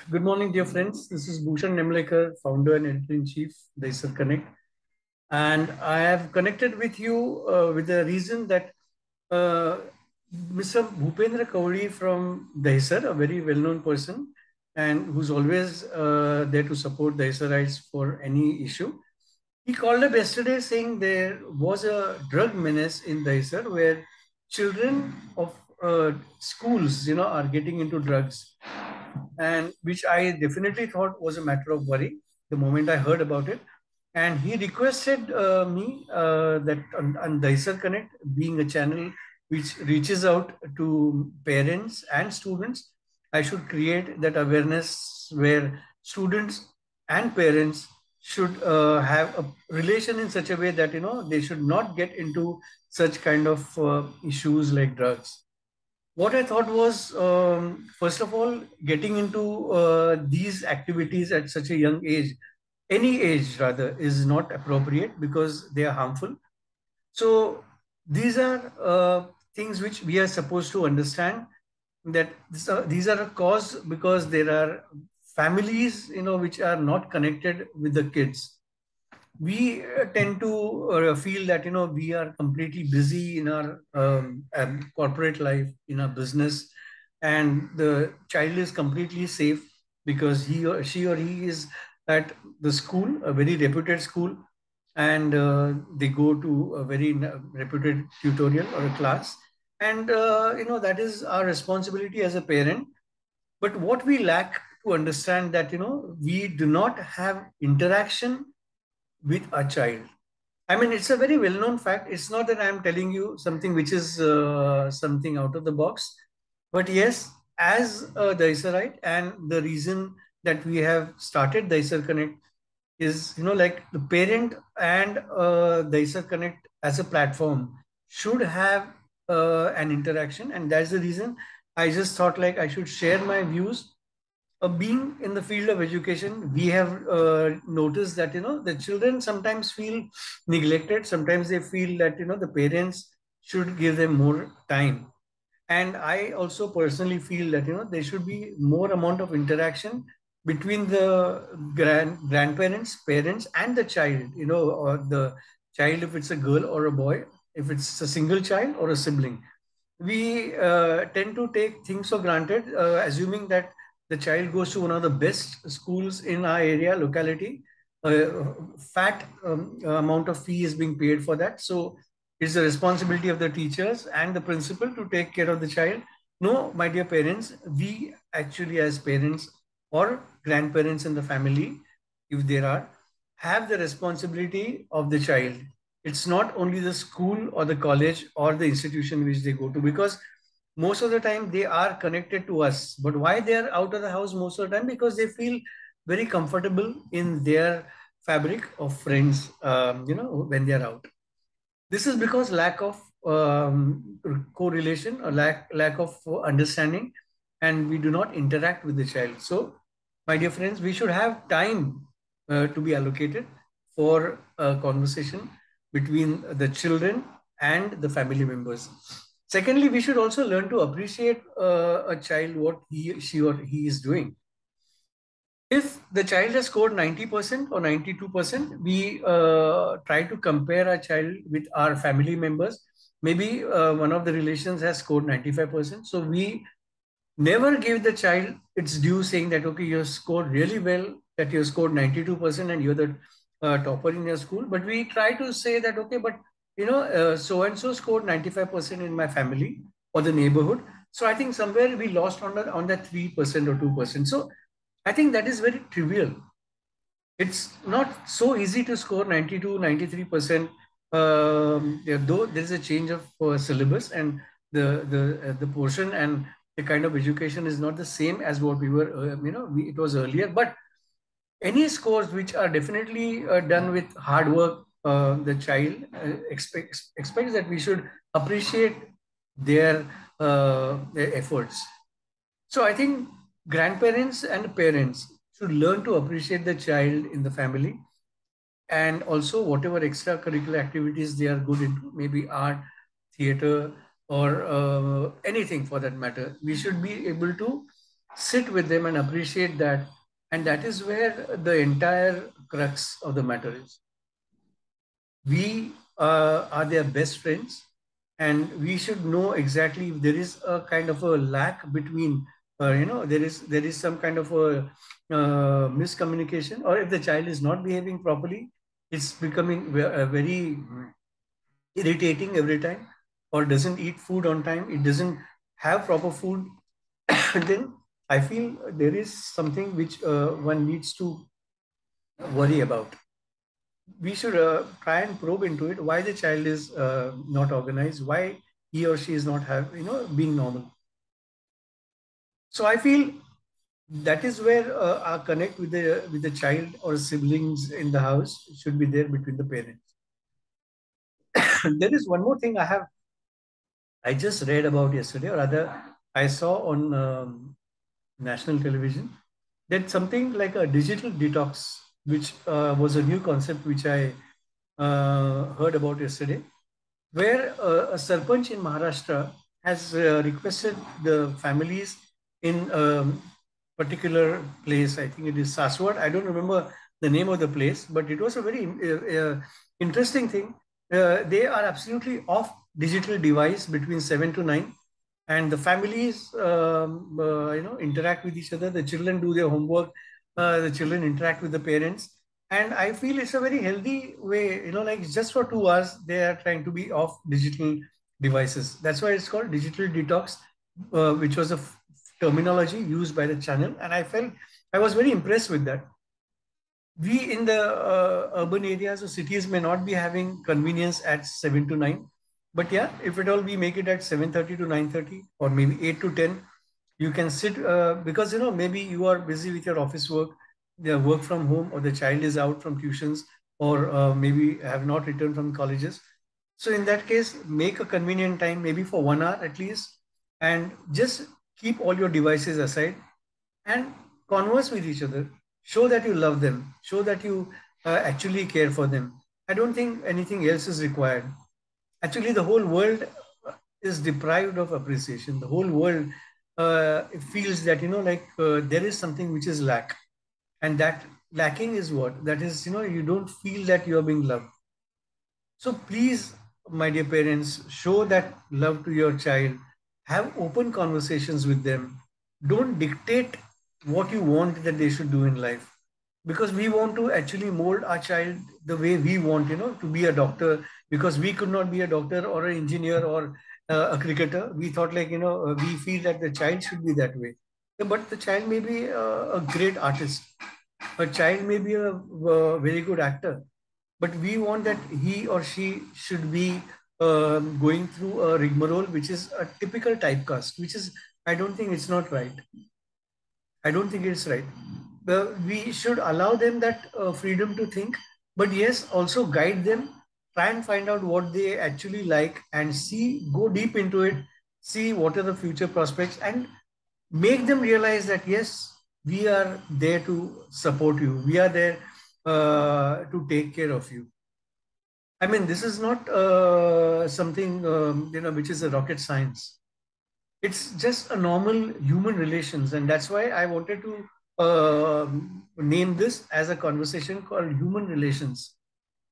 Good morning, dear friends. This is Bhushan Nemlekar, founder and editor-in-chief, Daisar Connect. And I have connected with you with the reason that uh, Mr. Bhupendra Kauri from Daisar, a very well-known person, and who's always there to support Daisarites for any issue. He called up yesterday saying there was a drug menace in Daisar where children of schools, are getting into drugs, and which I definitely thought was a matter of worry the moment I heard about it. And he requested me that on Daisar Connect, being a channel which reaches out to parents and students, I should create that awareness where students and parents should have a relation in such a way that they should not get into such kind of issues like drugs. What I thought was, first of all, getting into these activities at such a young age, any age rather, is not appropriate because they are harmful. So these are things which we are supposed to understand, that these are a cause because there are families, which are not connected with the kids. We tend to feel that we are completely busy in our corporate life, in our business, and the child is completely safe because she or he is at the school, a very reputed school, and they go to a very reputed tutorial or a class, and that is our responsibility as a parent. But what we lack to understand that we do not have interaction with a child. I mean, it's a very well-known fact. It's not that I'm telling you something which is something out of the box, but yes, as a Daiserite, and the reason that we have started Daiser Connect is, like the parent and Daiser Connect as a platform should have an interaction, and that's the reason I just thought like I should share my views. Being in the field of education, we have noticed that the children sometimes feel neglected. Sometimes they feel that the parents should give them more time. And I also personally feel that there should be more amount of interaction between the grandparents, parents, and the child. Or the child, if it's a girl or a boy, if it's a single child or a sibling. We tend to take things for granted, assuming that the child goes to one of the best schools in our area, locality. Fat amount of fee is being paid for that. So it's the responsibility of the teachers and the principal to take care of the child. No, my dear parents, we actually, as parents or grandparents in the family, if there are, have the responsibility of the child. It's not only the school or the college or the institution which they go to, because most of the time they are connected to us. But why they are out of the house most of the time? Because they feel very comfortable in their fabric of friends, when they are out. This is because lack of correlation, or lack of understanding, and we do not interact with the child. So, my dear friends, we should have time to be allocated for a conversation between the children and the family members. Secondly, we should also learn to appreciate a child, what she or he is doing. If the child has scored 90% or 92%, we try to compare our child with our family members. Maybe one of the relations has scored 95%. So we never give the child its due, saying that, okay, you scored really well, that you scored 92% and you're the topper in your school. But we try to say that, okay, but so and so scored 95% in my family or the neighborhood. So I think somewhere we lost on that 3% or 2%. So I think that is very trivial. It's not so easy to score 92, 93%. Though there is a change of syllabus, and the portion and the kind of education is not the same as what we were, it was earlier. But any scores which are definitely done with hard work, the child expects that we should appreciate their efforts. So I think grandparents and parents should learn to appreciate the child in the family, and also whatever extracurricular activities they are good into, maybe art, theater, or anything for that matter. We should be able to sit with them and appreciate that. And that is where the entire crux of the matter is. We are their best friends, and we should know exactly if there is a kind of a lack between, there is some kind of a miscommunication, or if the child is not behaving properly, it's becoming very irritating every time, or doesn't eat food on time, it doesn't have proper food, then I feel there is something which one needs to worry about. We should try and probe into it, why the child is not organized, why he or she is not being normal. So I feel that is where our connect with the child or siblings in the house should be there between the parents. There is one more thing I just read about yesterday, or rather I saw on national television, that something like a digital detox, which was a new concept which I heard about yesterday, where a sarpanch in Maharashtra has requested the families in particular place. I think it is Saswat. I don't remember the name of the place, but it was a very interesting thing. They are absolutely off digital device between 7 to 9, and the families, interact with each other. The children do their homework. The children interact with the parents, and I feel it's a very healthy way. Like just for 2 hours, they are trying to be off digital devices. That's why it's called digital detox, which was a terminology used by the channel, and I was very impressed with that. We in the urban areas or cities may not be having convenience at 7 to 9, but yeah, if at all we make it at 7:30 to 9:30, or maybe 8 to 10, you can sit, because maybe you are busy with your office work, the work from home, or the child is out from tuitions, or maybe have not returned from colleges. So in that case, make a convenient time, maybe for 1 hour at least, and just keep all your devices aside and converse with each other. Show that you love them. Show that you actually care for them. I don't think anything else is required. Actually, the whole world is deprived of appreciation. The whole world feels that, there is something which is lack. And that lacking is what? That is, you don't feel that you are being loved. So please, my dear parents, show that love to your child. Have open conversations with them. Don't dictate what you want that they should do in life. Because we want to actually mold our child the way we want, to be a doctor, because we could not be a doctor or an engineer or a cricketer. We thought like, we feel that the child should be that way. But the child may be a great artist. A child may be a very good actor, but we want that he or she should be going through a rigmarole, which is a typical typecast, which is, I don't think it's not right. I don't think it's right. We should allow them that freedom to think, but yes, also guide them, try and find out what they actually like, and see, go deep into it, see what are the future prospects, and make them realize that yes, we are there to support you, we are there to take care of you. I mean, this is not something which is a rocket science. It's just a normal human relations, and that's why I wanted to name this as a conversation called human relations.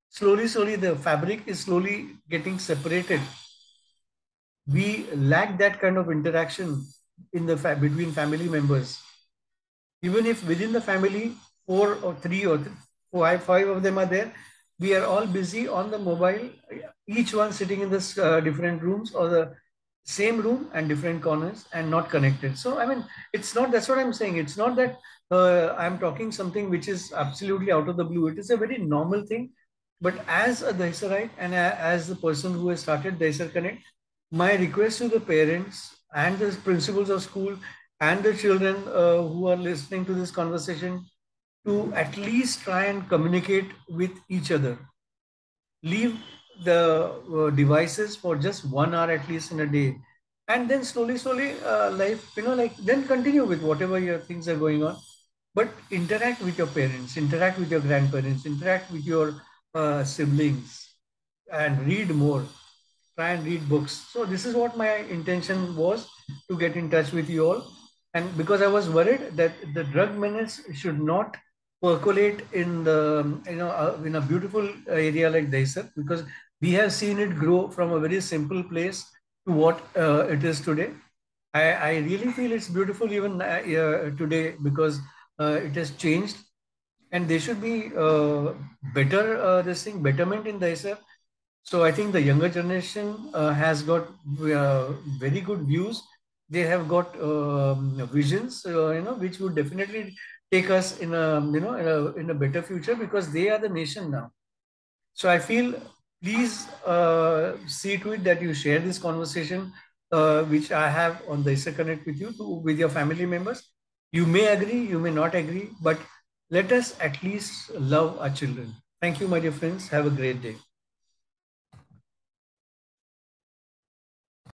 Slowly, slowly, the fabric is slowly getting separated. We lack that kind of interaction in the between family members. Even if within the family, four or three or five of them are there, we are all busy on the mobile, each one sitting in this different rooms, or the same room and different corners, and not connected. So I mean, it's not, that's what I'm saying, it's not that I'm talking something which is absolutely out of the blue. It is a very normal thing. But as a Dahisarite, and as the person who has started Dahisar Connect, my request to the parents and the principals of school and the children who are listening to this conversation, to at least try and communicate with each other. Leave the devices for just 1 hour at least in a day, and then slowly, slowly, life, like then continue with whatever your things are going on. But interact with your parents, interact with your grandparents, interact with your siblings, and read more. Try and read books. So this is what my intention was, to get in touch with you all. And because I was worried that the drug menace should not percolate in the in a beautiful area like Daisar, because we have seen it grow from a very simple place to what it is today. I really feel it's beautiful even today, because it has changed, and there should be better this thing betterment in Daisar. So I think the younger generation has got very good views. They have got visions, which would definitely take us in a in a better future, because they are the nation now. So I feel, please see to it that you share this conversation, which I have on the Issa Connect with you, with your family members. You may agree, you may not agree, but let us at least love our children. Thank you, my dear friends. Have a great day.